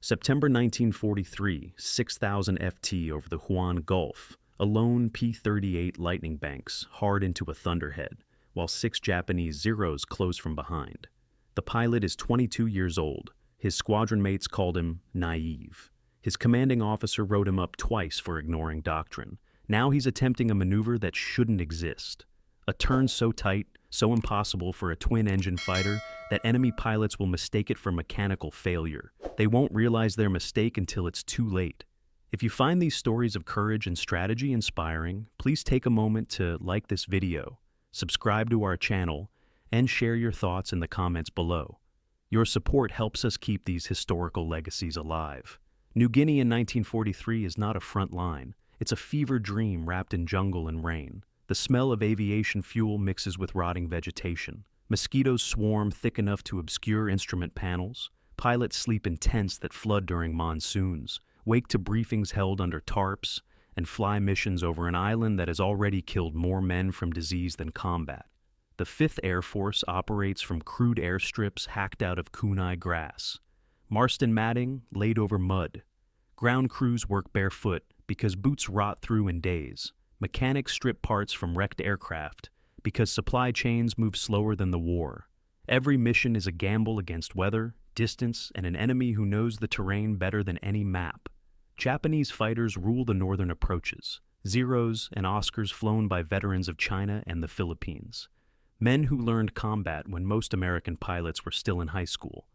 September 1943, 6,000 FT over the Huan Gulf. A lone P-38 Lightning banks hard into a Thunderhead, while 6 Japanese Zeros close from behind. The pilot is 22 years old. His squadron mates called him naive. His commanding officer wrote him up twice for ignoring doctrine. Now he's attempting a maneuver that shouldn't exist. A turn so tight, so impossible for a twin-engine fighter that enemy pilots will mistake it for mechanical failure. They won't realize their mistake until it's too late. If you find these stories of courage and strategy inspiring, please take a moment to like this video, subscribe to our channel, and share your thoughts in the comments below. Your support helps us keep these historical legacies alive. New Guinea in 1943 is not a front line. It's a fever dream wrapped in jungle and rain. The smell of aviation fuel mixes with rotting vegetation. Mosquitoes swarm thick enough to obscure instrument panels. Pilots sleep in tents that flood during monsoons, wake to briefings held under tarps, and fly missions over an island that has already killed more men from disease than combat. The 5th Air Force operates from crude airstrips hacked out of kunai grass. Marston matting laid over mud. Ground crews work barefoot because boots rot through in days. Mechanics strip parts from wrecked aircraft because supply chains move slower than the war. Every mission is a gamble against weather, distance, and an enemy who knows the terrain better than any map. Japanese fighters rule the northern approaches, Zeros and Oscars flown by veterans of China and the Philippines. Men who learned combat when most American pilots were still in high school.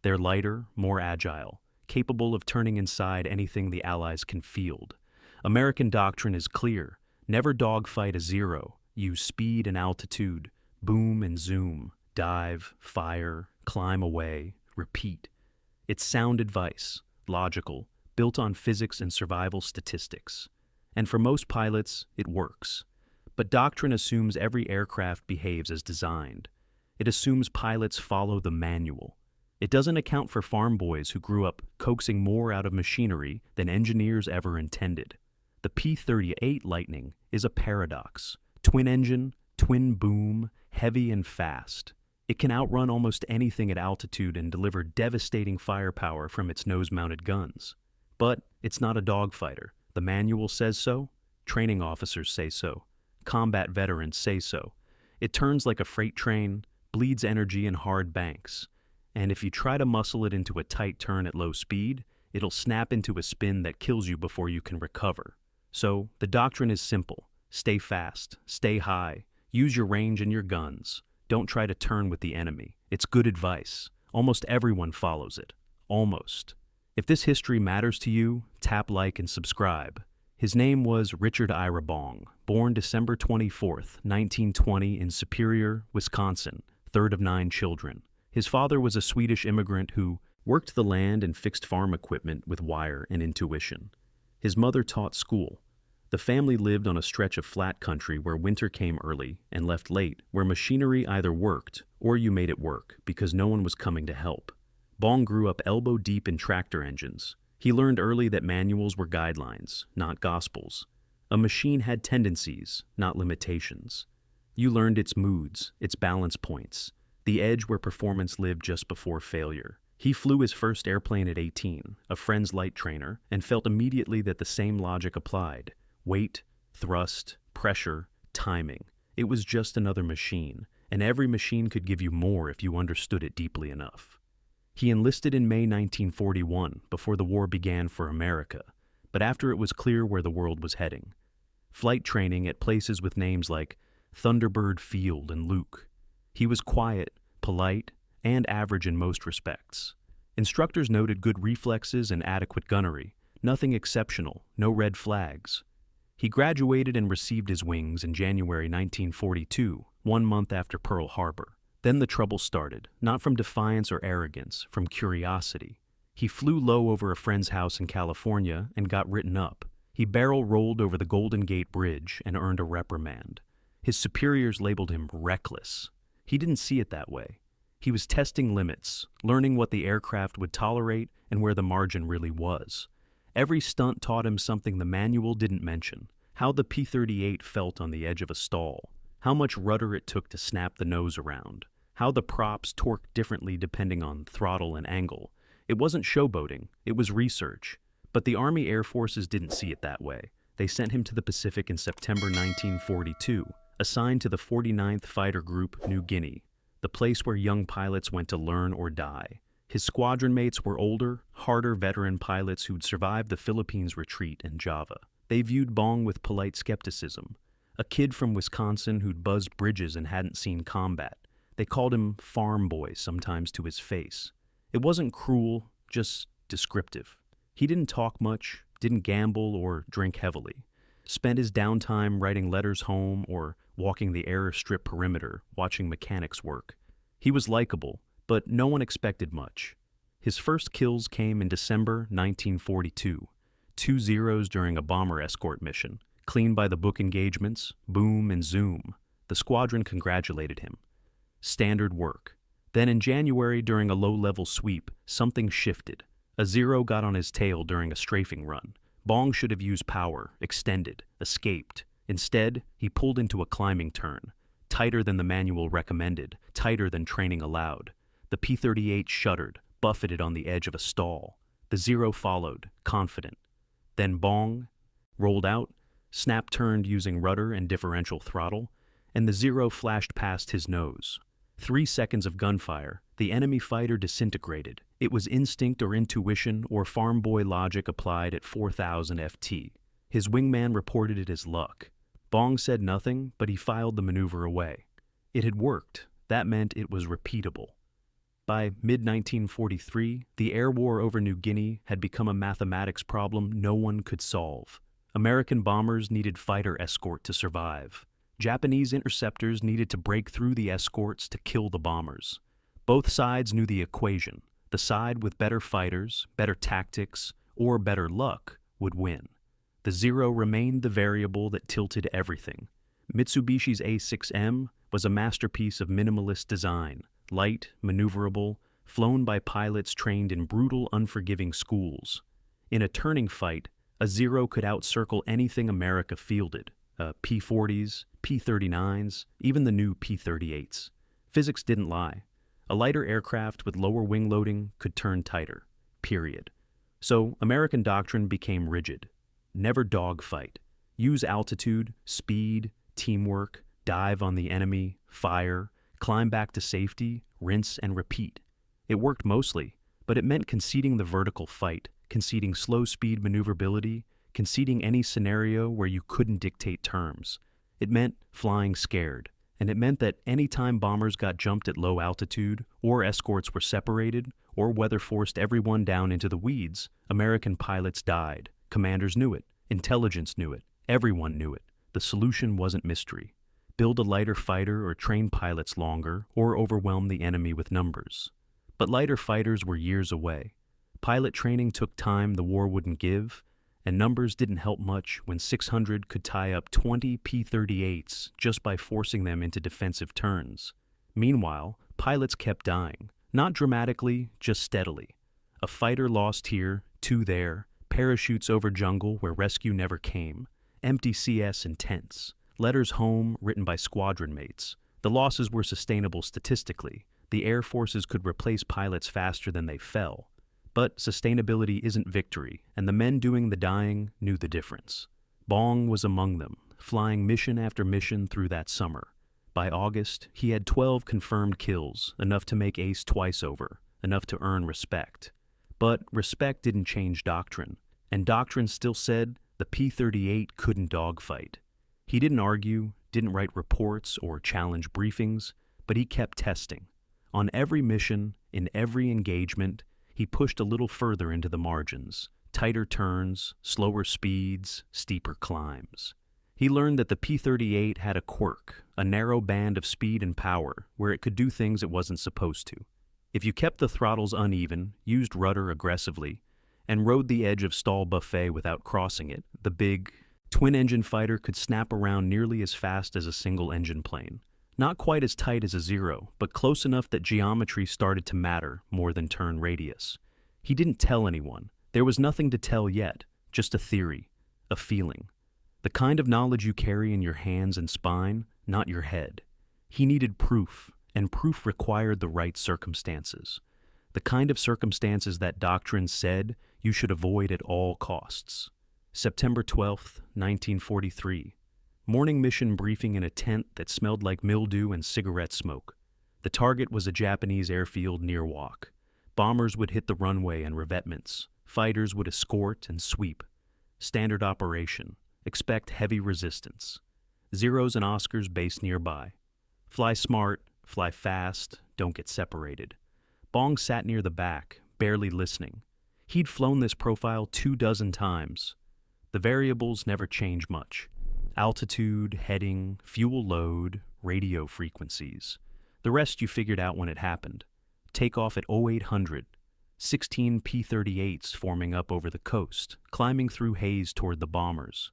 They're lighter, more agile, capable of turning inside anything the Allies can field. American doctrine is clear. Never dogfight a Zero. Use speed and altitude, boom and zoom, dive, fire, climb away, repeat. It's sound advice, logical, built on physics and survival statistics. And for most pilots, it works. But doctrine assumes every aircraft behaves as designed. It assumes pilots follow the manual. It doesn't account for farm boys who grew up coaxing more out of machinery than engineers ever intended. The P-38 Lightning is a paradox. Twin engine, twin boom, heavy and fast. It can outrun almost anything at altitude and deliver devastating firepower from its nose-mounted guns. But it's not a dogfighter. The manual says so. Training officers say so. Combat veterans say so. It turns like a freight train, bleeds energy in hard banks. And if you try to muscle it into a tight turn at low speed, it'll snap into a spin that kills you before you can recover. So, the doctrine is simple. Stay fast, stay high, use your range and your guns. Don't try to turn with the enemy. It's good advice. Almost everyone follows it. Almost. If this history matters to you, tap like and subscribe. His name was Richard Ira Bong, born December 24th, 1920 in Superior, Wisconsin, third of 9 children. His father was a Swedish immigrant who worked the land and fixed farm equipment with wire and intuition. His mother taught school. The family lived on a stretch of flat country where winter came early and left late, where machinery either worked or you made it work because no one was coming to help. Bong grew up elbow-deep in tractor engines. He learned early that manuals were guidelines, not gospels. A machine had tendencies, not limitations. You learned its moods, its balance points, the edge where performance lived just before failure. He flew his first airplane at 18, a friend's light trainer, and felt immediately that the same logic applied. Weight, thrust, pressure, timing. It was just another machine, and every machine could give you more if you understood it deeply enough. He enlisted in May 1941, before the war began for America, but after it was clear where the world was heading. Flight training at places with names like Thunderbird Field and Luke. He was quiet, polite, and average in most respects. Instructors noted good reflexes and adequate gunnery. Nothing exceptional, no red flags. He graduated and received his wings in January 1942, 1 month after Pearl Harbor. Then the trouble started, not from defiance or arrogance, from curiosity. He flew low over a friend's house in California and got written up. He barrel rolled over the Golden Gate Bridge and earned a reprimand. His superiors labeled him reckless. He didn't see it that way. He was testing limits, learning what the aircraft would tolerate and where the margin really was. Every stunt taught him something the manual didn't mention: how the P-38 felt on the edge of a stall, how much rudder it took to snap the nose around, how the props torqued differently depending on throttle and angle. It wasn't showboating, it was research. But the Army Air Forces didn't see it that way. They sent him to the Pacific in September 1942, assigned to the 49th Fighter Group, New Guinea, the place where young pilots went to learn or die. His squadron mates were older, harder veteran pilots who'd survived the Philippines retreat and Java. They viewed Bong with polite skepticism. A kid from Wisconsin who'd buzzed bridges and hadn't seen combat. They called him farm boy sometimes to his face. It wasn't cruel, just descriptive. He didn't talk much, didn't gamble or drink heavily. Spent his downtime writing letters home or walking the airstrip perimeter, watching mechanics work. He was likable, but no one expected much. His first kills came in December 1942. 2 zeros during a bomber escort mission. Clean by the book engagements, boom and zoom. The squadron congratulated him. Standard work. Then in January, during a low-level sweep, something shifted. A zero got on his tail during a strafing run. Bong should have used power, extended, escaped. Instead, he pulled into a climbing turn. Tighter than the manual recommended, tighter than training allowed. The P-38 shuddered, buffeted on the edge of a stall. The zero followed, confident. Then Bong rolled out, snap-turned using rudder and differential throttle, and the zero flashed past his nose. 3 seconds of gunfire, the enemy fighter disintegrated. It was instinct or intuition or farm boy logic applied at 4,000 FT. His wingman reported it as luck. Bong said nothing, but he filed the maneuver away. It had worked. That meant it was repeatable. By mid-1943, the air war over New Guinea had become a mathematics problem no one could solve. American bombers needed fighter escort to survive. Japanese interceptors needed to break through the escorts to kill the bombers. Both sides knew the equation. The side with better fighters, better tactics, or better luck would win. The zero remained the variable that tilted everything. Mitsubishi's A6M was a masterpiece of minimalist design, light, maneuverable, flown by pilots trained in brutal, unforgiving schools. In a turning fight, a zero could outcircle anything America fielded, P-40s, P-39s, even the new P-38s. Physics didn't lie. A lighter aircraft with lower wing loading could turn tighter, period. So American doctrine became rigid. Never dogfight. Use altitude, speed, teamwork, dive on the enemy, fire, climb back to safety, rinse and repeat. It worked mostly, but it meant conceding the vertical fight, conceding slow-speed maneuverability, conceding any scenario where you couldn't dictate terms. It meant flying scared, and it meant that any time bombers got jumped at low altitude, or escorts were separated, or weather forced everyone down into the weeds, American pilots died. Commanders knew it. Intelligence knew it. Everyone knew it. The solution wasn't mystery. Build a lighter fighter or train pilots longer, or overwhelm the enemy with numbers. But lighter fighters were years away. Pilot training took time the war wouldn't give, and numbers didn't help much when 600 could tie up 20 P-38s just by forcing them into defensive turns. Meanwhile, pilots kept dying, not dramatically, just steadily. A fighter lost here, 2 there, parachutes over jungle where rescue never came, empty CS in tents, letters home written by squadron mates. The losses were sustainable statistically. The air forces could replace pilots faster than they fell. But sustainability isn't victory, and the men doing the dying knew the difference. Bong was among them, flying mission after mission through that summer. By August, he had 12 confirmed kills, enough to make ace twice over, enough to earn respect. But respect didn't change doctrine, and doctrine still said the P-38 couldn't dogfight. He didn't argue, didn't write reports or challenge briefings, but he kept testing. On every mission, in every engagement, he pushed a little further into the margins, tighter turns, slower speeds, steeper climbs. He learned that the P-38 had a quirk, a narrow band of speed and power, where it could do things it wasn't supposed to. If you kept the throttles uneven, used rudder aggressively, and rode the edge of stall buffet without crossing it, the big, twin-engine fighter could snap around nearly as fast as a single-engine plane. Not quite as tight as a zero, but close enough that geometry started to matter more than turn radius. He didn't tell anyone. There was nothing to tell yet, just a theory, a feeling. The kind of knowledge you carry in your hands and spine, not your head. He needed proof, and proof required the right circumstances. The The kind of circumstances that doctrine said you should avoid at all costs. September 12th, 1943. Morning mission briefing in a tent that smelled like mildew and cigarette smoke. The target was a Japanese airfield near Wak. Bombers would hit the runway and revetments. Fighters would escort and sweep. Standard operation. Expect heavy resistance. Zeros and Oscars based nearby. Fly smart, fly fast, don't get separated. Bong sat near the back, barely listening. He'd flown this profile 24 times. The variables never change much. Altitude, heading, fuel load, radio frequencies. The rest you figured out when it happened. Takeoff at 0800. 16 P-38s forming up over the coast, climbing through haze toward the bombers.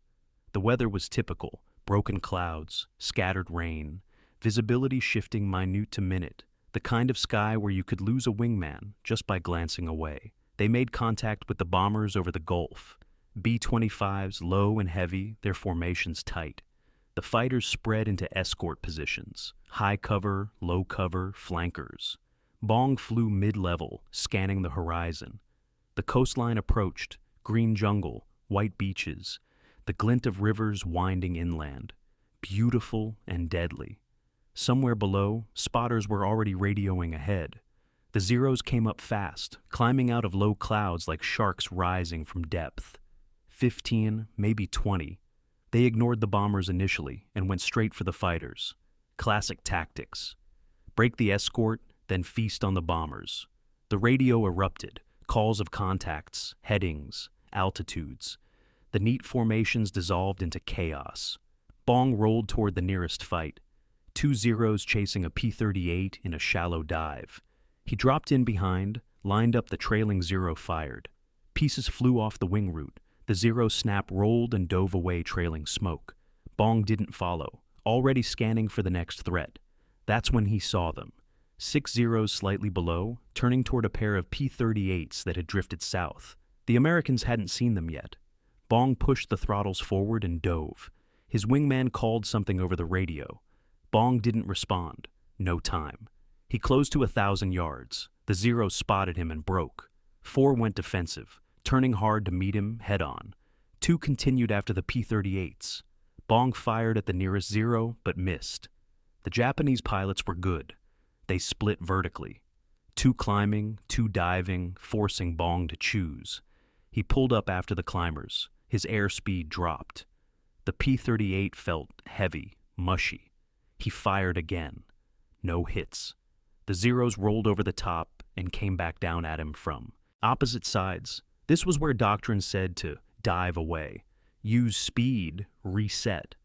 The weather was typical. Broken clouds, scattered rain, visibility shifting minute to minute, the kind of sky where you could lose a wingman just by glancing away. They made contact with the bombers over the Gulf. B-25s low and heavy, their formations tight. The fighters spread into escort positions, high cover, low cover, flankers. Bong flew mid-level, scanning the horizon. The coastline approached, green jungle, white beaches, the glint of rivers winding inland, beautiful and deadly. Somewhere below, spotters were already radioing ahead. The Zeros came up fast, climbing out of low clouds like sharks rising from depth. 15, maybe 20. They ignored the bombers initially and went straight for the fighters. Classic tactics. Break the escort, then feast on the bombers. The radio erupted, calls of contacts, headings, altitudes. The neat formations dissolved into chaos. Bong rolled toward the nearest fight. 2 Zeros chasing a P-38 in a shallow dive. He dropped in behind, lined up the trailing Zero fired. Pieces flew off the wing root. The Zero snap rolled and dove away trailing smoke. Bong didn't follow, already scanning for the next threat. That's when he saw them. 6 Zeros slightly below, turning toward a pair of P-38s that had drifted south. The Americans hadn't seen them yet. Bong pushed the throttles forward and dove. His wingman called something over the radio. Bong didn't respond. No time. He closed to 1,000 yards. The Zero spotted him and broke. 4 went defensive, turning hard to meet him head-on. 2 continued after the P-38s. Bong fired at the nearest Zero, but missed. The Japanese pilots were good. They split vertically. 2 climbing, 2 diving, forcing Bong to choose. He pulled up after the climbers. His airspeed dropped. The P-38 felt heavy, mushy. He fired again. No hits. The Zeros rolled over the top and came back down at him from opposite sides. This was where doctrine said to dive away. Use speed, reset.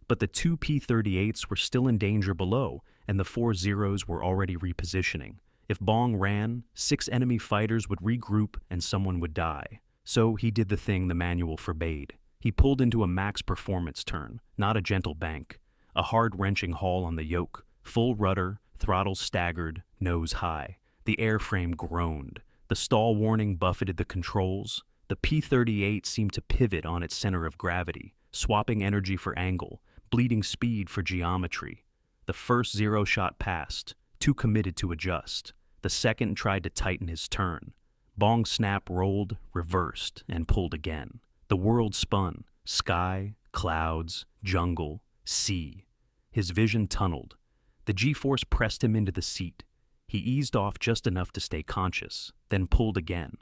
But the 2 P-38s were still in danger below, and the 4 Zeros were already repositioning. If Bong ran, 6 enemy fighters would regroup and someone would die. So he did the thing the manual forbade. He pulled into a max performance turn, not a gentle bank. A hard-wrenching haul on the yoke, full rudder, throttles staggered, nose high. The airframe groaned. The stall warning buffeted the controls. The P-38 seemed to pivot on its center of gravity, swapping energy for angle, bleeding speed for geometry. The first Zero shot passed, too committed to adjust. The second tried to tighten his turn. Bong snap rolled, reversed, and pulled again. The world spun. Sky, clouds, jungle, sea. His vision tunneled. The G-force pressed him into the seat. He eased off just enough to stay conscious, then pulled again.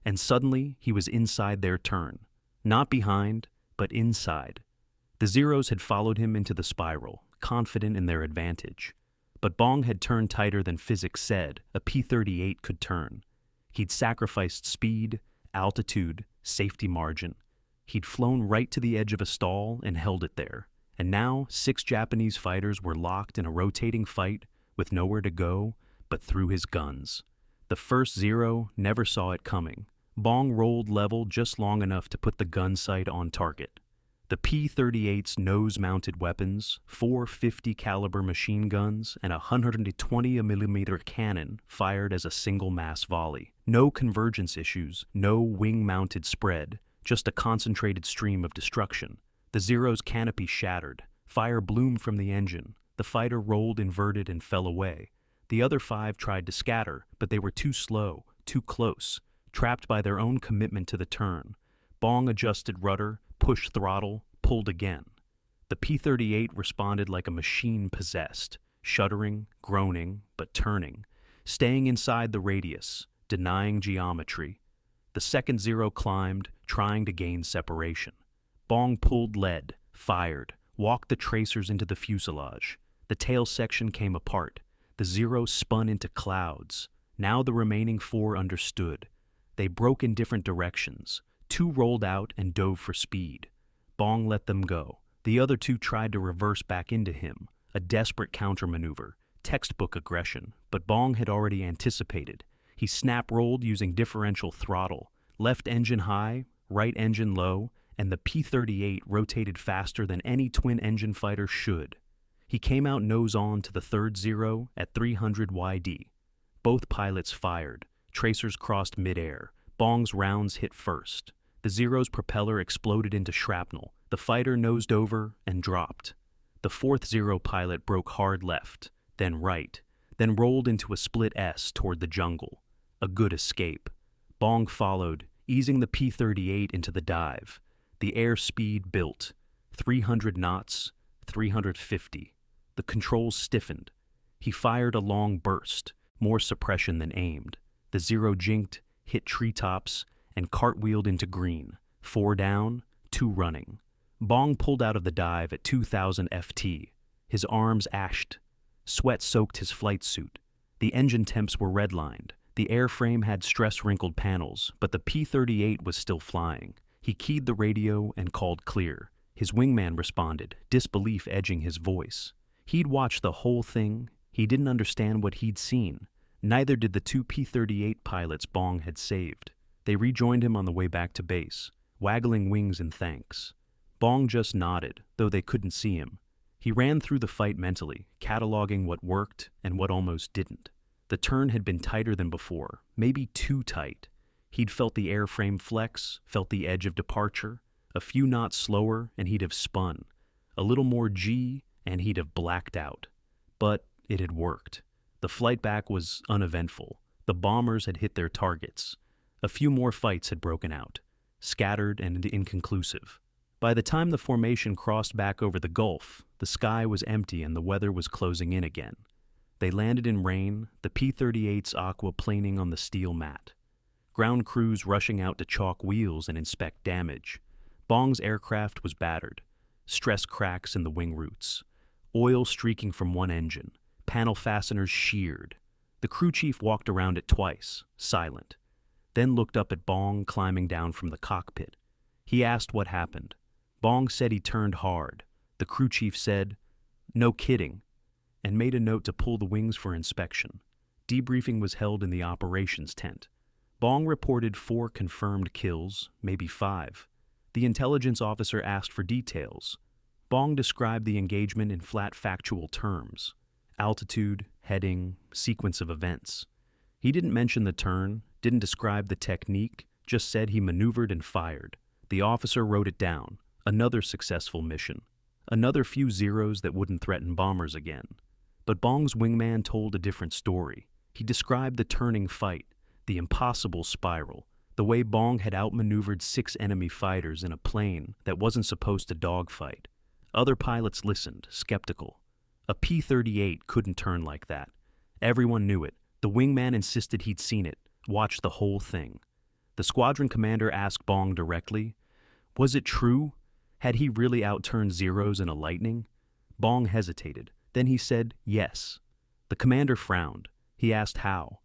And suddenly, he was inside their turn. Not behind, but inside. The Zeros had followed him into the spiral, confident in their advantage. But Bong had turned tighter than physics said a P-38 could turn. He'd sacrificed speed, altitude, safety margin. He'd flown right to the edge of a stall and held it there. And now 6 Japanese fighters were locked in a rotating fight with nowhere to go but through his guns. The first Zero never saw it coming. Bong rolled level just long enough to put the gun sight on target. The P-38's nose-mounted weapons, 4 .50 caliber machine guns, and a 120mm cannon fired as a single mass volley. No convergence issues, no wing-mounted spread, just a concentrated stream of destruction. The Zero's canopy shattered. Fire bloomed from the engine. The fighter rolled inverted and fell away. The other 5 tried to scatter, but they were too slow, too close, trapped by their own commitment to the turn. Bong adjusted rudder, pushed throttle, pulled again. The P-38 responded like a machine possessed, shuddering, groaning, but turning, staying inside the radius, denying geometry. The second Zero climbed, trying to gain separation. Bong pulled lead, fired, walked the tracers into the fuselage. The tail section came apart. The Zero spun into clouds. Now the remaining 4 understood. They broke in different directions. 2 rolled out and dove for speed. Bong let them go. The other 2 tried to reverse back into him, a desperate countermaneuver, textbook aggression, but Bong had already anticipated. He snap-rolled using differential throttle, left engine high, right engine low, and the P-38 rotated faster than any twin-engine fighter should. He came out nose-on to the third Zero at 300 YD. Both pilots fired. Tracers crossed mid-air. Bong's rounds hit first. The Zero's propeller exploded into shrapnel. The fighter nosed over and dropped. The fourth Zero pilot broke hard left, then right, then rolled into a split S toward the jungle. A good escape. Bong followed, easing the P-38 into the dive. The airspeed built. 300 knots, 350. The controls stiffened. He fired a long burst, more suppression than aimed. The Zero jinked, hit treetops, and cartwheeled into green. 4 down, 2 running. Bong pulled out of the dive at 2,000 FT. His arms ashed. Sweat soaked his flight suit. The engine temps were redlined. The airframe had stress-wrinkled panels, but the P-38 was still flying. He keyed the radio and called clear. His wingman responded, disbelief edging his voice. He'd watched the whole thing. He didn't understand what he'd seen. Neither did the 2 P-38 pilots Bong had saved. They rejoined him on the way back to base, waggling wings in thanks. Bong just nodded, though they couldn't see him. He ran through the fight mentally, cataloging what worked and what almost didn't. The turn had been tighter than before, maybe too tight. He'd felt the airframe flex, felt the edge of departure. A few knots slower and he'd have spun. A little more G and he'd have blacked out. But it had worked. The flight back was uneventful. The bombers had hit their targets. A few more fights had broken out, scattered and inconclusive. By the time the formation crossed back over the Gulf, the sky was empty and the weather was closing in again. They landed in rain, the P-38's aquaplaning on the steel mat. Ground crews rushing out to chalk wheels and inspect damage. Bong's aircraft was battered. Stress cracks in the wing roots. Oil streaking from one engine. Panel fasteners sheared. The crew chief walked around it twice, silent. Then looked up at Bong climbing down from the cockpit. He asked what happened. Bong said he turned hard. The crew chief said, "No kidding," and made a note to pull the wings for inspection. Debriefing was held in the operations tent. Bong reported 4 confirmed kills, maybe 5. The intelligence officer asked for details. Bong described the engagement in flat factual terms. Altitude, heading, sequence of events. He didn't mention the turn, didn't describe the technique, just said he maneuvered and fired. The officer wrote it down. Another successful mission. Another few zeros that wouldn't threaten bombers again. But Bong's wingman told a different story. He described the turning fight, the impossible spiral, the way Bong had outmaneuvered 6 enemy fighters in a plane that wasn't supposed to dogfight. Other pilots listened, skeptical. A P-38 couldn't turn like that. Everyone knew it. The wingman insisted he'd seen it, watched the whole thing. The squadron commander asked Bong directly, "Was it true? Had he really outturned Zeros in a Lightning?" Bong hesitated. Then he said, "Yes." The commander frowned. He asked how.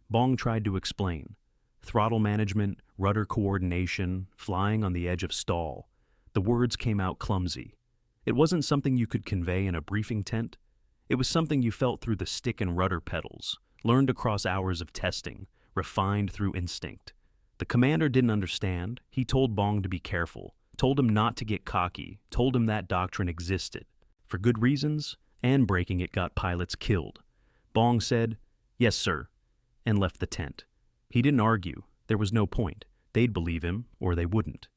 Bong tried to explain. Throttle management, rudder coordination, flying on the edge of stall. The words came out clumsy. It wasn't something you could convey in a briefing tent. It was something you felt through the stick and rudder pedals, learned across hours of testing, refined through instinct. The commander didn't understand. He told Bong to be careful, told him not to get cocky, told him that doctrine existed. For good reasons, and breaking it got pilots killed. Bong said, "Yes, sir," and left the tent. He didn't argue. There was no point. They'd believe him, or they wouldn't.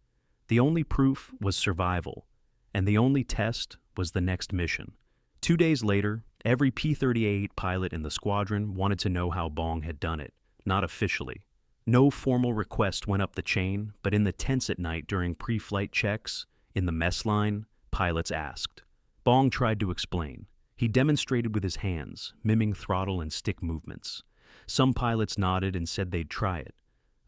The only proof was survival, and the only test was the next mission. 2 days later, Every P-38 pilot in the squadron wanted to know how Bong had done it, not officially. No formal request went up the chain, but in the tents at night during pre-flight checks, in the mess line, pilots asked. Bong tried to explain. He demonstrated with his hands, miming throttle and stick movements. Some pilots nodded and said they'd try it.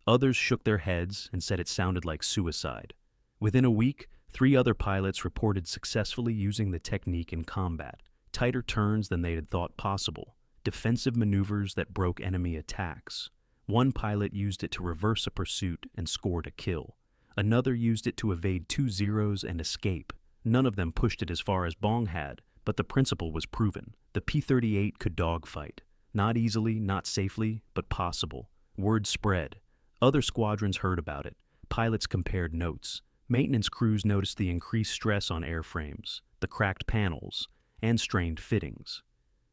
Others shook their heads and said it sounded like suicide. Within a week, 3 other pilots reported successfully using the technique in combat. Tighter turns than they had thought possible, defensive maneuvers that broke enemy attacks. One pilot used it to reverse a pursuit and scored a kill. Another used it to evade 2 Zeros and escape. None of them pushed it as far as Bong had, but the principle was proven. The P-38 could dogfight. Not easily, not safely, but possible. Word spread. Other squadrons heard about it. Pilots compared notes. Maintenance crews noticed the increased stress on airframes, the cracked panels, and strained fittings.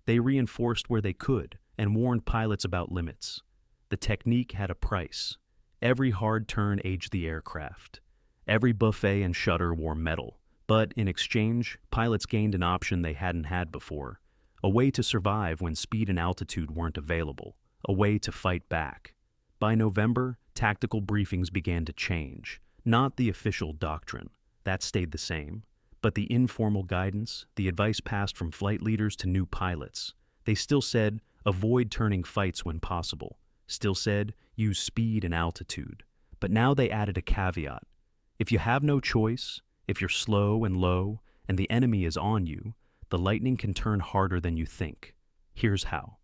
They reinforced where they could and warned pilots about limits. The technique had a price. Every hard turn aged the aircraft. Every buffet and shutter wore metal. But in exchange, pilots gained an option they hadn't had before. A way to survive when speed and altitude weren't available. A way to fight back. By November, tactical briefings began to change. Not the official doctrine. That stayed the same. But the informal guidance, the advice passed from flight leaders to new pilots. They still said, avoid turning fights when possible. Still said, use speed and altitude. But now they added a caveat. If you have no choice, if you're slow and low, and the enemy is on you, the Lightning can turn harder than you think. Here's how.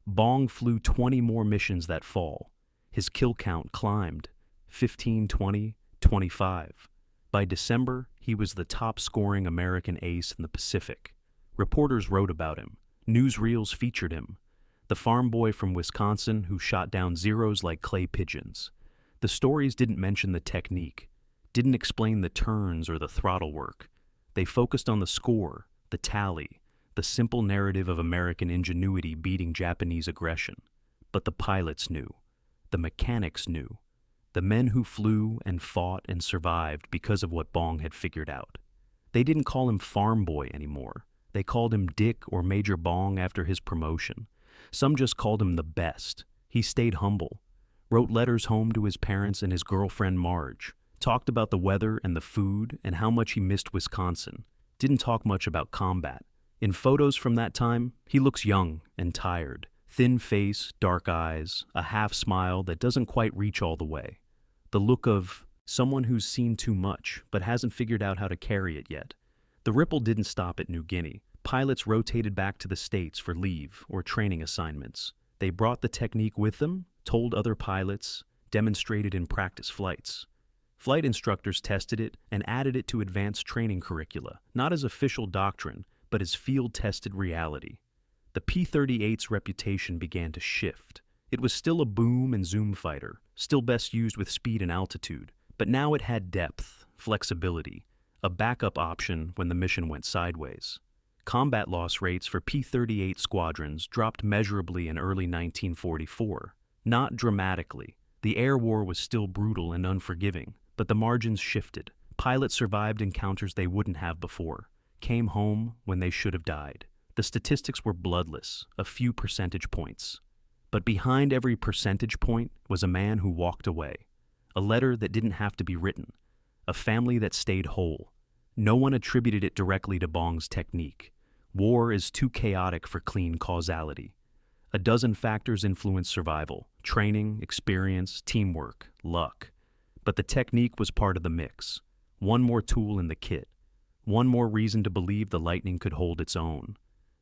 Bong flew 20 more missions that fall. His kill count climbed. 15, 20, 25. By December, he was the top-scoring American ace in the Pacific. Reporters wrote about him. Newsreels featured him. The farm boy from Wisconsin who shot down Zeros like clay pigeons. The stories didn't mention the technique, didn't explain the turns or the throttle work. They focused on the score, the tally, the simple narrative of American ingenuity beating Japanese aggression. But the pilots knew. The mechanics knew. The men who flew and fought and survived because of what Bong had figured out. They didn't call him Farm Boy anymore. They called him Dick or Major Bong after his promotion. Some just called him the best. He stayed humble, wrote letters home to his parents and his girlfriend Marge, talked about the weather and the food and how much he missed Wisconsin, didn't talk much about combat. In photos from that time, he looks young and tired, thin face, dark eyes, a half smile that doesn't quite reach all the way. The look of someone who's seen too much but hasn't figured out how to carry it yet. The ripple didn't stop at New Guinea. Pilots rotated back to the States for leave or training assignments. They brought the technique with them, told other pilots, demonstrated in practice flights. Flight instructors tested it and added it to advanced training curricula, not as official doctrine, but as field-tested reality. The P-38's reputation began to shift. It was still a boom and zoom fighter, still best used with speed and altitude, but now it had depth, flexibility, a backup option when the mission went sideways. Combat loss rates for P-38 squadrons dropped measurably in early 1944. Not dramatically. The air war was still brutal and unforgiving, but the margins shifted. Pilots survived encounters they wouldn't have before, came home when they should have died. The statistics were bloodless, a few percentage points. But behind every percentage point was a man who walked away. A letter that didn't have to be written. A family that stayed whole. No one attributed it directly to Bong's technique. War is too chaotic for clean causality. A dozen factors influence survival: training, experience, teamwork, luck. But the technique was part of the mix. One more tool in the kit. One more reason to believe the Lightning could hold its own.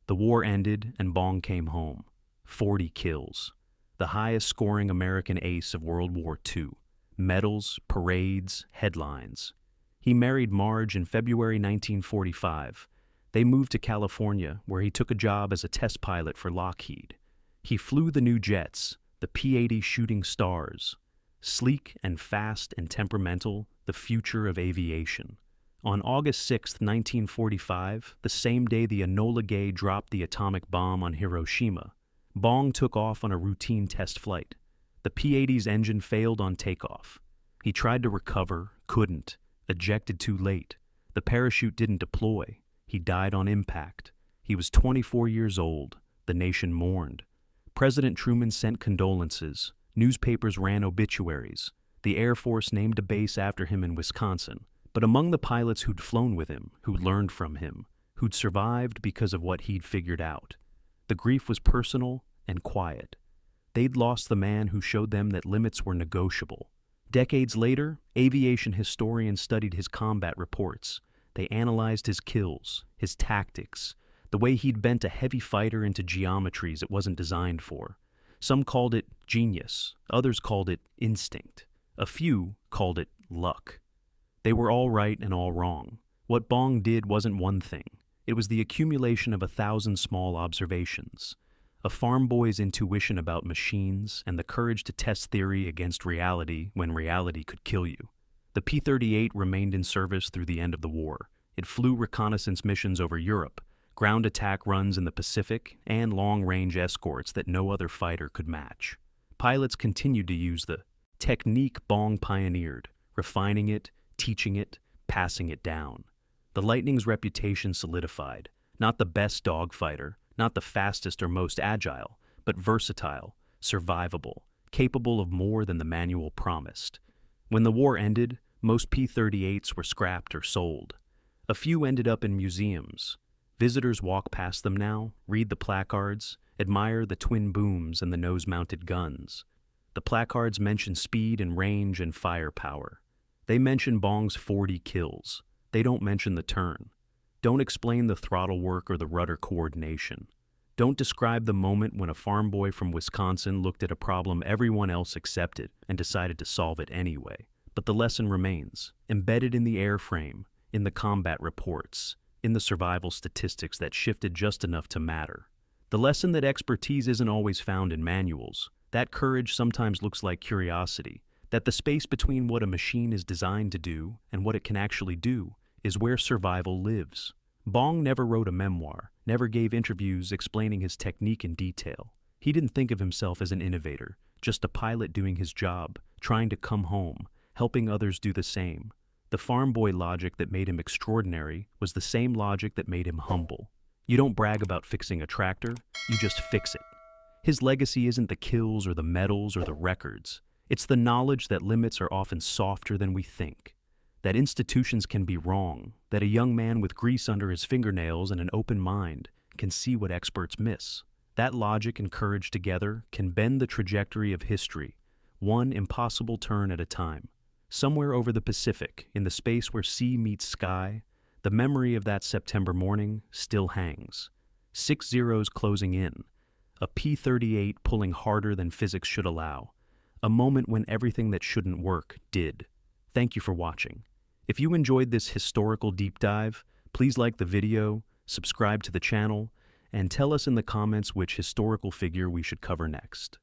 The war ended and Bong came home. 40 kills. The highest scoring American ace of World War II. Medals, parades, headlines. He married Marge in February 1945. They moved to California, where he took a job as a test pilot for Lockheed. He flew the new jets, the P-80 Shooting Stars. Sleek and fast and temperamental, the future of aviation. On August 6, 1945, the same day the Enola Gay dropped the atomic bomb on Hiroshima, Bong took off on a routine test flight. The P-80's engine failed on takeoff. He tried to recover, couldn't, ejected too late. The parachute didn't deploy. He died on impact. He was 24 years old. The nation mourned. President Truman sent condolences. Newspapers ran obituaries. The Air Force named a base after him in Wisconsin. But among the pilots who'd flown with him, who learned from him, who'd survived because of what he'd figured out, the grief was personal and quiet. They'd lost the man who showed them that limits were negotiable. Decades later, aviation historians studied his combat reports. They analyzed his kills, his tactics, the way he'd bent a heavy fighter into geometries it wasn't designed for. Some called it genius, others called it instinct. A few called it luck. They were all right and all wrong. What Bong did wasn't one thing. It was the accumulation of 1,000 small observations. A farm boy's intuition about machines and the courage to test theory against reality when reality could kill you. The P-38 remained in service through the end of the war. It flew reconnaissance missions over Europe, ground attack runs in the Pacific, and long-range escorts that no other fighter could match. Pilots continued to use the technique Bong pioneered, refining it, teaching it, passing it down. The Lightning's reputation solidified, not the best dogfighter, not the fastest or most agile, but versatile, survivable, capable of more than the manual promised. When the war ended, most P-38s were scrapped or sold. A few ended up in museums. Visitors walk past them now, read the placards, admire the twin booms and the nose-mounted guns. The placards mention speed and range and firepower. They mention Bong's 40 kills. They don't mention the turn. Don't explain the throttle work or the rudder coordination. Don't describe the moment when a farm boy from Wisconsin looked at a problem everyone else accepted and decided to solve it anyway. But the lesson remains, embedded in the airframe, in the combat reports, in the survival statistics that shifted just enough to matter. The lesson that expertise isn't always found in manuals, that courage sometimes looks like curiosity, that the space between what a machine is designed to do and what it can actually do is where survival lives. Bong never wrote a memoir, never gave interviews explaining his technique in detail. He didn't think of himself as an innovator, just a pilot doing his job, trying to come home, helping others do the same. The farm boy logic that made him extraordinary was the same logic that made him humble. You don't brag about fixing a tractor, you just fix it. His legacy isn't the kills or the medals or the records. It's the knowledge that limits are often softer than we think, that institutions can be wrong, that a young man with grease under his fingernails and an open mind can see what experts miss. That logic and courage together can bend the trajectory of history, one impossible turn at a time. Somewhere over the Pacific, in the space where sea meets sky, the memory of that September morning still hangs. 6 zeros closing in, a P-38 pulling harder than physics should allow, a moment when everything that shouldn't work did. Thank you for watching. If you enjoyed this historical deep dive, please like the video, subscribe to the channel, and tell us in the comments which historical figure we should cover next.